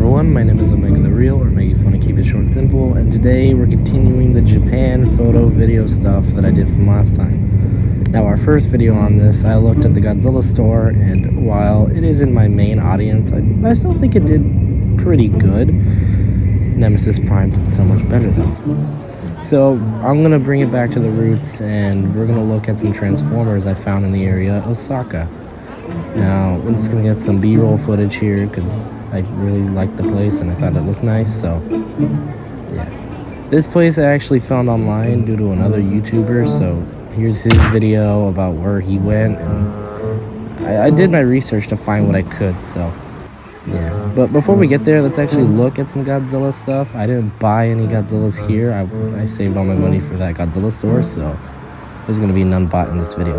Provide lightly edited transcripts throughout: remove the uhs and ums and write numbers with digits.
everyone, my name is Omega the Real, or Omega if you want to keep it short and simple, and today we're continuing the Japan photo video stuff that I did from last time. Now our first video on this, I looked at the Godzilla store, and while it isn't my main audience, I still think it did pretty good. Nemesis Prime did so much better though. So I'm going to bring it back to the roots, and we're going to look at some Transformers I found in the area of Osaka. Now, I'm just going to get some B-roll footage here because I really liked the place and I thought it looked nice, so yeah. This place I actually found online due to another YouTuber, so here's his video about where he went, and I did my research to find what I could, so yeah. But before we get there, let's actually look at some Godzilla stuff. I didn't buy any Godzillas here. I saved all my money for that Godzilla store, so there's going to be none bought in this video.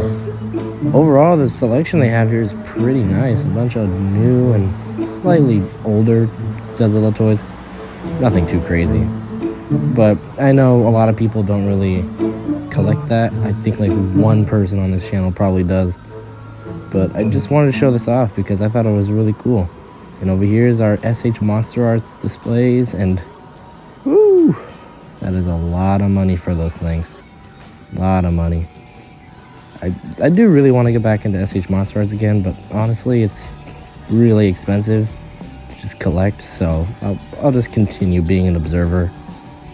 Overall, the selection they have here is pretty nice. A bunch of new and slightly older Godzilla toys. Nothing too crazy. But I know a lot of people don't really collect that. I think like one person on this channel probably does. But I just wanted to show this off because I thought it was really cool. And over here is our SH Monster Arts displays, and woo, that is a lot of money for those things. A lot of money. I do really want to get back into SH Monster Arts again, but honestly, it's really expensive to just collect, so I'll just continue being an observer,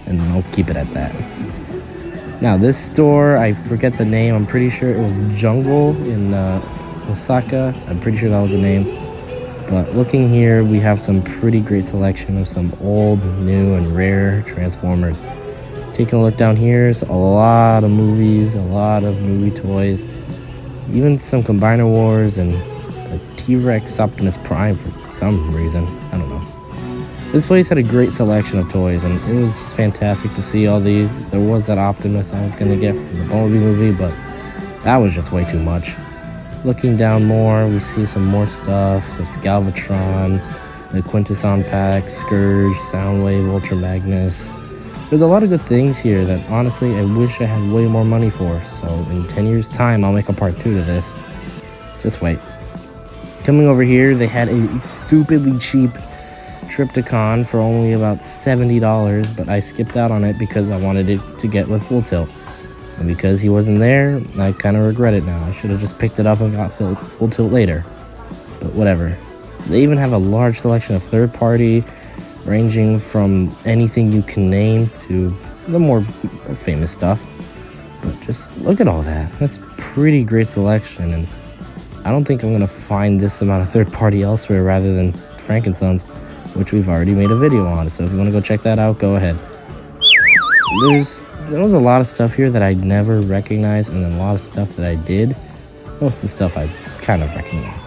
and I'll keep it at that. Now, this store, I forget the name. I'm pretty sure it was Jungle in Osaka. I'm pretty sure that was the name. But looking here, we have some pretty great selection of some old, new, and rare Transformers. Taking a look down here, is a lot of movies, a lot of movie toys, even some Combiner Wars and a T-Rex Optimus Prime for some reason. I don't know. This place had a great selection of toys, and it was just fantastic to see all these. There was that Optimus I was going to get from the Bumblebee movie, but that was just way too much. Looking down more, we see some more stuff. The Galvatron, the Quintesson Pack, Scourge, Soundwave, Ultra Magnus. There's a lot of good things here that honestly I wish I had way more money for. So in 10 years time, I'll make a part 2 to this. Just wait. Coming over here, they had a stupidly cheap Triptychon for only about $70, but I skipped out on it because I wanted it to get with Full Tilt. And because he wasn't there, I kind of regret it now. I should have just picked it up and got Full Tilt later. But whatever. They even have a large selection of third-party, ranging from anything you can name to the more famous stuff. But just look at all that. That's pretty great selection, and I don't think I'm going to find this amount of third-party elsewhere rather than Frankensons, which we've already made a video on. So if you want to go check that out, go ahead. There was a lot of stuff here that I never recognized, and then a lot of stuff that I did. Most of the stuff I kind of recognized.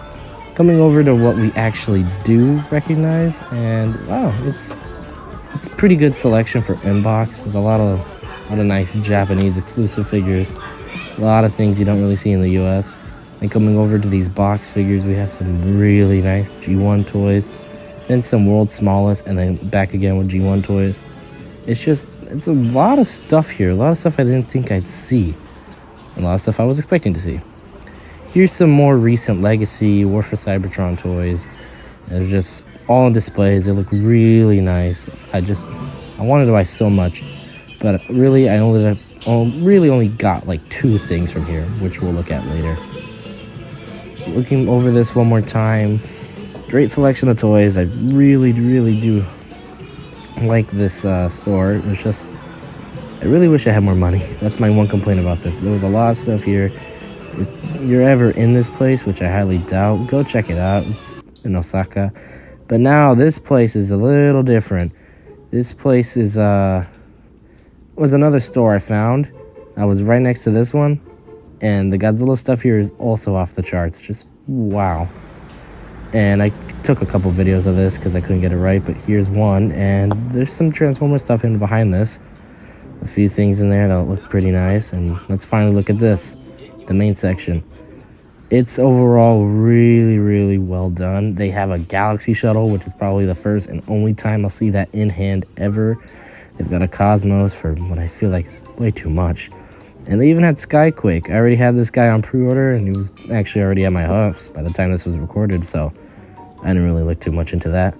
Coming over to what we actually do recognize, and wow, it's pretty good selection for inbox. There's a lot of nice Japanese exclusive figures, a lot of things you don't really see in the US. And coming over to these box figures, we have some really nice G1 toys, then some World's Smallest, and then back again with G1 toys. It's a lot of stuff here, a lot of stuff I didn't think I'd see, and a lot of stuff I was expecting to see. Here's some more recent Legacy War for Cybertron toys. They're just all on displays. They look really nice. I wanted to buy so much, but really I only got like 2 things from here, which we'll look at later. Looking over this one more time, great selection of toys. I really do like this store. It's just, I really wish I had more money. That's my one complaint about this. There was a lot of stuff here. If you're ever in this place, which I highly doubt, go check it out. It's in Osaka. But now this place is a little different. This place is was another store I found. I was right next to this one, and the Godzilla stuff here is also off the charts. Just wow. And I took a couple videos of this because I couldn't get it right, but here's one, and there's some Transformer stuff in behind this. A few things in there that look pretty nice, and let's finally look at this. The main section. It's overall really well done. They have a Galaxy Shuttle, which is probably the first and only time I'll see that in hand ever. They've got a Cosmos for what I feel like is way too much. And they even had Skyquake. I already had this guy on pre-order, and he was actually already at my house by the time this was recorded, so I didn't really look too much into that.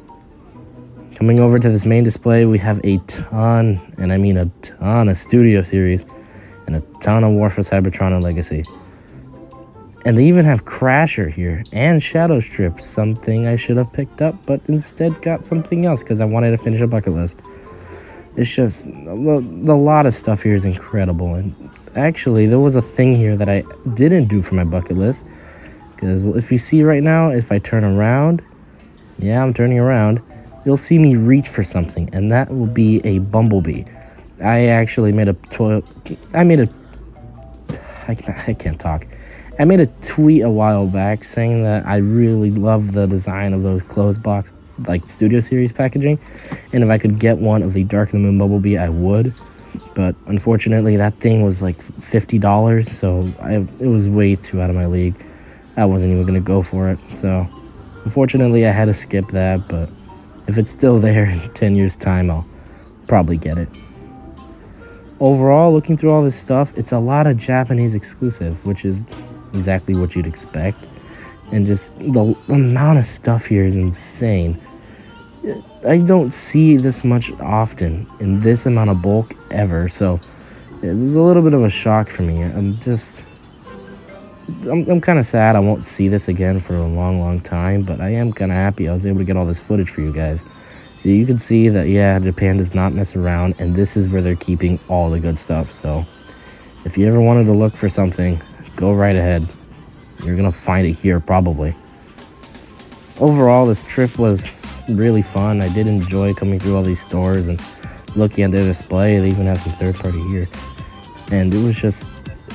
Coming over to this main display, we have a ton, and I mean a ton, of Studio Series and a ton of War for Cybertron and Legacy. And they even have Crasher here and Shadow Strip, something I should have picked up, but instead got something else because I wanted to finish a bucket list. It's just, a lot of stuff here is incredible. And actually, there was a thing here that I didn't do for my bucket list. Because if you see right now, if I turn around, yeah, I'm turning around, you'll see me reach for something. And that will be a Bumblebee. I actually made I can't talk. I made a tweet a while back saying that I really love the design of those closed box, like Studio Series packaging, and if I could get one of the Dark of the Moon Bumblebee, I would. But unfortunately, that thing was like $50, so it was way too out of my league. I wasn't even gonna go for it. So unfortunately, I had to skip that. But if it's still there in 10 years' time, I'll probably get it. Overall, looking through all this stuff, it's a lot of Japanese exclusive, which is exactly what you'd expect. And just the amount of stuff here is insane. I don't see this much often in this amount of bulk ever, so it was a little bit of a shock for me. I'm kind of sad I won't see this again for a long time, but I am kind of happy I was able to get all this footage for you guys. So you can see that, yeah, Japan does not mess around, and this is where they're keeping all the good stuff. So if you ever wanted to look for something, go right ahead. You're gonna find it here probably. Overall, this trip was really fun. I did enjoy coming through all these stores and looking at their display. They even have some third party here, and it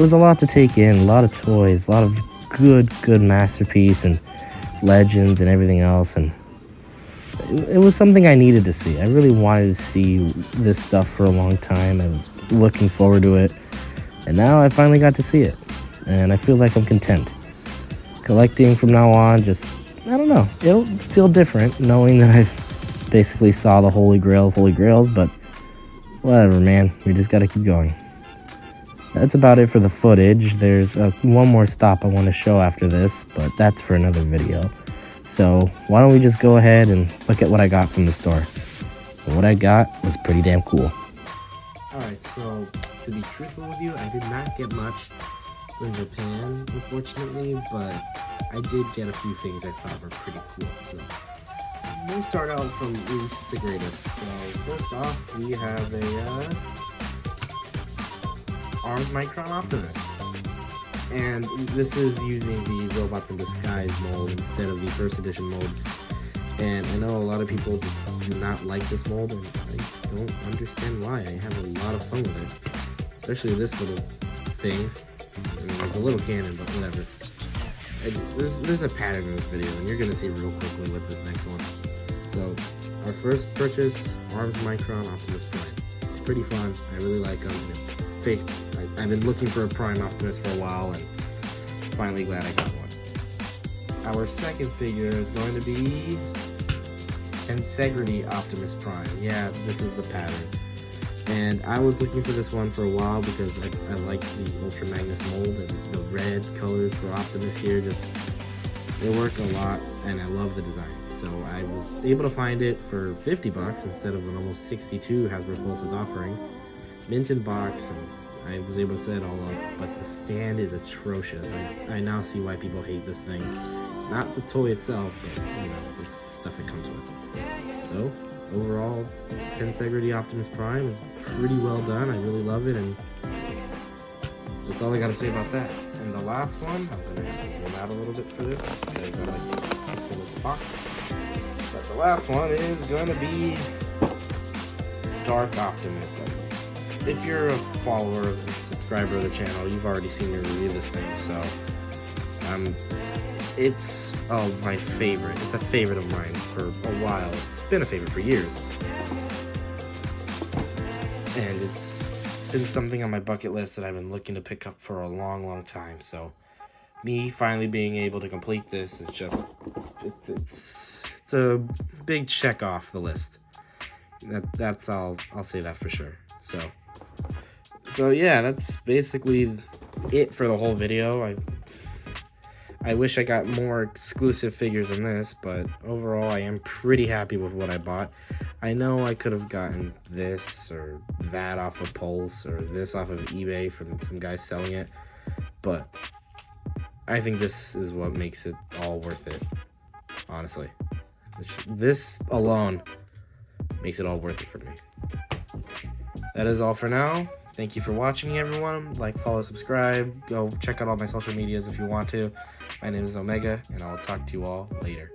was a lot to take in. A lot of toys, a lot of good masterpiece and legends and everything else. And it was something I needed to see. I really wanted to see this stuff for a long time. I was looking forward to it, and now I finally got to see it, and I feel like I'm content. Collecting from now on, just, I don't know, it'll feel different knowing that I've basically saw the holy grail of holy grails, but whatever, man, we just gotta keep going. That's about it for the footage. There's one more stop I want to show after this, but that's for another video. So why don't we just go ahead and look at what I got from the store. And what I got was pretty damn cool. Alright, so to be truthful with you, I did not get much from Japan, unfortunately, but I did get a few things I thought were pretty cool. So we'll start out from least to greatest. So first off, we have a Arms Micron Optimus. And this is using the Robots in Disguise mold instead of the first edition mold. And I know a lot of people just do not like this mold, and I don't understand why. I have a lot of fun with it. Especially this little thing. I mean, there's a little cannon, but whatever. There's a pattern in this video, and you're going to see real quickly with this next one. So, our first purchase, Arms Micron Optimus Prime. It's pretty fun. I really like them. I've been looking for a Prime Optimus for a while, and finally glad I got one. Our second figure is going to be Tensegrity Optimus Prime. Yeah, this is the pattern. And I was looking for this one for a while because I like the Ultra Magnus mold, and the red colors for Optimus here they work a lot, and I love the design. So I was able to find it for $50 instead of an almost 62 Hasbro Pulse is offering. Mint in box, and I was able to set it all up, but the stand is atrocious. I now see why people hate this thing. Not the toy itself, but the stuff it comes with. So overall, Tensegrity Optimus Prime is pretty well done. I really love it, and that's all I gotta say about that. And the last one, I'm gonna have to zoom out a little bit for this because I like to keep this in its box. But the last one is gonna be Dark Optimus. If you're a follower or subscriber of the channel, you've already seen me review this thing, so it's my favorite. It's a favorite of mine for a while. It's been a favorite for years, and it's been something on my bucket list that I've been looking to pick up for a long time. So me finally being able to complete this is just it's a big check off the list. That's I'll say that for sure. So yeah, that's basically it for the whole video. I wish I got more exclusive figures than this, but overall I am pretty happy with what I bought. I know I could have gotten this or that off of Pulse or this off of eBay from some guys selling it, but I think this is what makes it all worth it, honestly. This alone makes it all worth it for me. That is all for now. Thank you for watching, everyone. Like, follow, subscribe. Go check out all my social medias if you want to. My name is Omega, and I will talk to you all later.